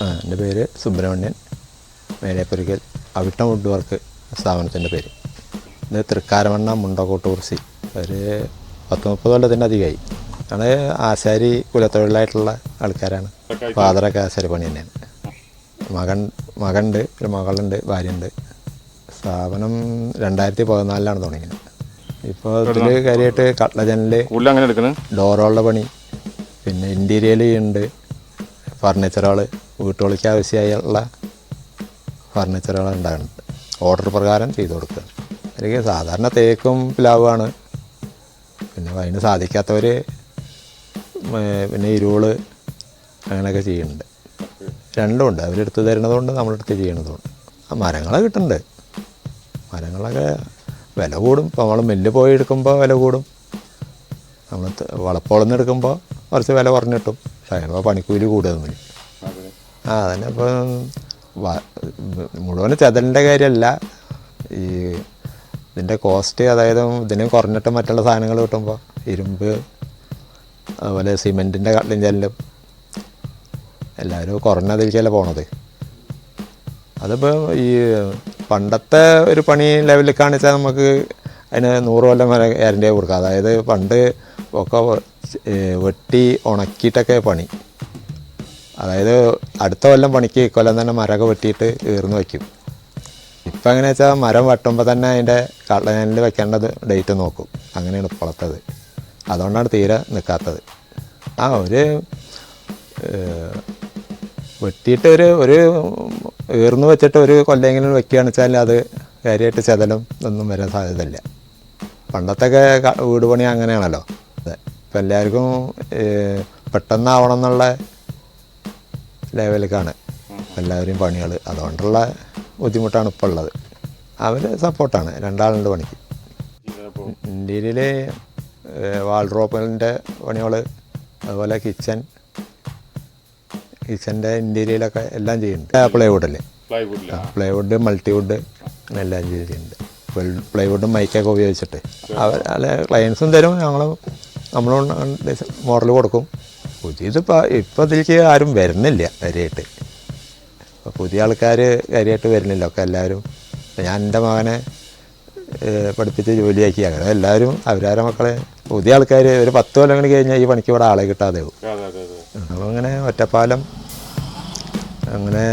എൻ്റെ പേര് Subramanian, മേലേപ്പുരിക്കൽ Avittam wood work സ്ഥാപനത്തിൻ്റെ പേര്. ഇത് തൃക്കാരമണ്ണ മുണ്ടക്കോട്ട് കുറിശി ഒരു 10-30 കൊല്ലത്തിൻ്റെ അധികമായി. ഞങ്ങൾ ആശാരി കുലത്തൊഴിലായിട്ടുള്ള ആൾക്കാരാണ്. ഫാദറൊക്കെ ആശാരി പണി തന്നെയാണ്. മകനുണ്ട്, ഒരു മകളുണ്ട്, ഭാര്യയുണ്ട്. സ്ഥാപനം 2014 തുടങ്ങിയത്. ഇപ്പോൾ ഇതിൽ കാര്യമായിട്ട് കട്ട്ള ജനല്, ഡോറുകളുടെ പണി, പിന്നെ ഇൻറ്റീരിയൽ ഉണ്ട്, ഫർണിച്ചറുകൾ, വീട്ടുകളിക്ക് ആവശ്യമായുള്ള ഫർണിച്ചറുകൾ ഉണ്ടാകുന്നുണ്ട്. ഓർഡർ പ്രകാരം ചെയ്തു കൊടുക്കുക. എനിക്ക് സാധാരണ തേക്കും പ്ലാവാണ്. പിന്നെ അതിന് സാധിക്കാത്തവർ പിന്നെ ഇരുള് അങ്ങനെയൊക്കെ ചെയ്യുന്നുണ്ട്. രണ്ടുമുണ്ട്. അവരെടുത്ത് തരുന്നതുകൊണ്ട് നമ്മളെടുത്ത് ചെയ്യണതുകൊണ്ട്. മരങ്ങളെ കിട്ടുന്നുണ്ട്. മരങ്ങളൊക്കെ വില കൂടും. ഇപ്പോൾ നമ്മൾ മില്ല് പോയി എടുക്കുമ്പോൾ വില കൂടും. നമ്മൾ വളപ്പോളന്ന് എടുക്കുമ്പോൾ കുറച്ച് വില കുറഞ്ഞ് കിട്ടും. പക്ഷേ ഇപ്പോൾ പണിക്കൂലി കൂടുതൽ. അതന്നെ. ഇപ്പം മുഴുവൻ ചെതലിൻ്റെ കാര്യമല്ല, ഈ ഇതിൻ്റെ കോസ്റ്റ്, അതായത് ഇതിന് കുറഞ്ഞിട്ട് മറ്റുള്ള സാധനങ്ങൾ കിട്ടുമ്പോൾ ഇരുമ്പ്, അതുപോലെ സിമെൻറ്റിൻ്റെ കട്ട്ളിൻ ജനലും എല്ലാവരും കുറഞ്ഞതിലേക്കല്ല പോണത്. അതിപ്പോൾ ഈ പണ്ടത്തെ ഒരു പണി ലെവലിൽ കാണിച്ചാൽ നമുക്ക് അതിന് 100 കൊല്ലം വരെ ഗ്യാരണ്ടി കൊടുക്കാം. അതായത് പണ്ട് ഒക്കെ വെട്ടി ഉണക്കിയിട്ടൊക്കെ പണി. അതായത് അടുത്ത കൊല്ലം പണിക്ക് കൊല്ലം തന്നെ മരമൊക്കെ വെട്ടിയിട്ട് ഈർന്ന് വയ്ക്കും. ഇപ്പം എങ്ങനെയാ വെച്ചാൽ മരം വെട്ടുമ്പോൾ തന്നെ അതിൻ്റെ കള്ളനിൽ വെക്കേണ്ടത് ഡേറ്റ് നോക്കും. അങ്ങനെയാണ് ഇപ്പോഴത്തത്. അതുകൊണ്ടാണ് തീരെ നിൽക്കാത്തത്. ഒരു വെട്ടിയിട്ട് ഒരു ഈർന്ന് വെച്ചിട്ട് ഒരു കൊല്ലെങ്കിലും വെക്കുകയാണെന്ന് വെച്ചാൽ അത് കാര്യമായിട്ട് ചെതലും ഒന്നും വരാൻ സാധ്യതയില്ല. പണ്ടത്തൊക്കെ വീട് പണി അങ്ങനെയാണല്ലോ. അതെ. ഇപ്പം എല്ലാവർക്കും പെട്ടെന്നാവണം എന്നുള്ള ലെവലിലേക്കാണ് എല്ലാവരെയും പണികൾ. അതുകൊണ്ടുള്ള ബുദ്ധിമുട്ടാണ് ഇപ്പോൾ ഉള്ളത്. അവർ സപ്പോർട്ടാണ്. രണ്ടാളുണ്ട് പണിക്ക്. ഇന്ത്യയിൽ വാൾഡ്രോപ്പിൻ്റെ പണികൾ, അതുപോലെ കിച്ചൻ്റെ ഇൻറ്റീരിയലൊക്കെ എല്ലാം ചെയ്യുന്നുണ്ട്. പ്ലൈവുഡ്, മൾട്ടിവുഡ് അങ്ങനെ എല്ലാം ചെയ്യുന്നുണ്ട്. പ്ലൈവുഡും മൈക്കൊക്കെ ഉപയോഗിച്ചിട്ട് അല്ല ക്ലയൻസും തരും, നമ്മളും മോഡൽ കൊടുക്കും. ഇതിപ്പോൾ ഇതിലേക്ക് ആരും വരുന്നില്ല കാര്യമായിട്ട്. ഇപ്പോൾ പുതിയ ആൾക്കാർ കാര്യമായിട്ട് വരുന്നില്ല. ഒക്കെ എല്ലാവരും ഞാൻ എൻ്റെ മകനെ പഠിപ്പിച്ച് ജോലിയാക്കി. അങ്ങനെ എല്ലാവരും അവരാരെ മക്കളെ പുതിയ ആൾക്കാർ ഒരു 10 കൊല്ലം കൂടി കഴിഞ്ഞാൽ ഈ പണിക്ക് ഇവിടെ ആളെ കിട്ടാതെ ആവും. നമ്മളങ്ങനെ ഒറ്റപ്പാലം അങ്ങനെ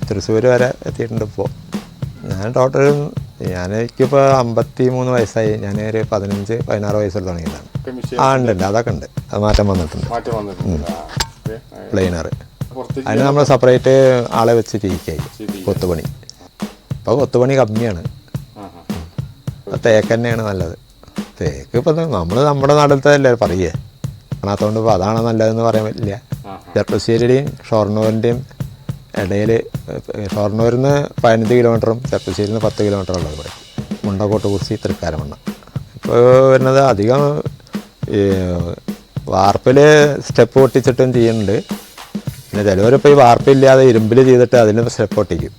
തൃശ്ശൂർ വരെ എത്തിയിട്ടുണ്ട്. ഇപ്പോൾ എനിക്കിപ്പോൾ 53 വയസ്സായി. ഞാനൊരു 15-16 വയസ്സിൽ തുടങ്ങിയതാണ്. ഉണ്ട്, അതൊക്കെ ഉണ്ട്. അത് മാറ്റം വന്നിട്ടുണ്ട്. പ്ലെയിനർ അതിന് നമ്മൾ സെപ്പറേറ്റ് ആളെ വെച്ച് ചെയ്യിക്കായി. കൊത്തുപണി ഇപ്പോൾ കൊത്തുപണി കമ്മിയാണ്. തേക്ക് തന്നെയാണ് നല്ലത്. തേക്ക് ഇപ്പം നമ്മുടെ നാട്ടിലത്തല്ലേ പറയുക. കാണാത്തതുകൊണ്ട് ഇപ്പോൾ അതാണ് നല്ലതെന്ന് പറയാൻ പറ്റില്ല. ചെർപ്പശ്ശേരിയുടെയും ഷൊർണൂരിൻ്റെയും ഇടയിൽ, ഷൊർണൂരിൽ നിന്ന് 15 കിലോമീറ്ററും ചെർപ്പശ്ശേരിയിൽ നിന്ന് 10 കിലോമീറ്റർ ഉള്ളത് ഇവിടെ. മുണ്ടക്കോട്ട് കുറിശി തൃക്കാരമണ്ണ. ഇപ്പോൾ വരുന്നത് അധികം വാർപ്പിൽ സ്റ്റെപ്പ് പൊട്ടിച്ചിട്ടും ചെയ്യുന്നുണ്ട്. പിന്നെ ചിലവരിപ്പോൾ ഈ വാർപ്പില്ലാതെ ഇരുമ്പിൽ ചെയ്തിട്ട് അതിന് സ്റ്റെപ്പ് പൊട്ടിക്കും,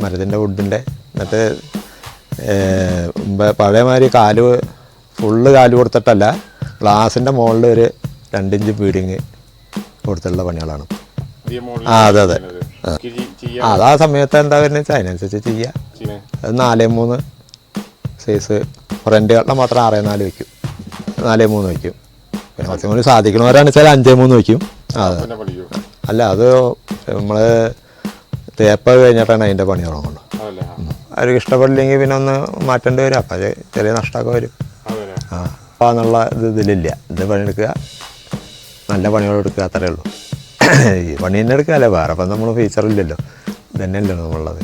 മരത്തിൻ്റെ വുഡിൻ്റെ. എന്നിട്ട് പഴയമാതിരി ഫുള്ള് കാല് കൊടുത്തിട്ടല്ല, ഗ്ലാസിൻ്റെ മുകളിൽ ഒരു 2 ഇഞ്ച് ഫീഡിങ് കൊടുത്തിട്ടുള്ള പണികളാണ്. അതെ. അതാ സമയത്ത് എന്താ വരുന്നത് വെച്ചാൽ അതിനനുസരിച്ച് ചെയ്യുക. അത് 4-3 സൈസ്. ഫ്രണ്ട് കട്ട മാത്രം 6-4 വയ്ക്കും, 4-3 വയ്ക്കും. പിന്നെ കുറച്ചും കൂടി സാധിക്കണവരാണെന്ന് വെച്ചാൽ 5-3 വയ്ക്കും. അതെ. അല്ല, അത് നമ്മൾ തേപ്പ് കഴിഞ്ഞിട്ടാണ് അതിൻ്റെ പണി തുടങ്ങുള്ളൂ. അവർക്ക് ഇഷ്ടപ്പെടില്ലെങ്കിൽ പിന്നെ ഒന്ന് മാറ്റേണ്ടി വരും. അപ്പം ചെറിയ നഷ്ടമൊക്കെ വരും. അപ്പോൾ എന്നുള്ള ഇതിലില്ല. ഇത് പണിയെടുക്കുക, നല്ല പണികളെടുക്കുക, അത്രയേ ഉള്ളൂ. ഈ പണി തന്നെ എടുക്കുക. അല്ലേ, വേറെ അപ്പം നമ്മൾ ഫീച്ചറില്ലല്ലോ. ഇതന്നെയല്ലോ നമ്മളുള്ളത്.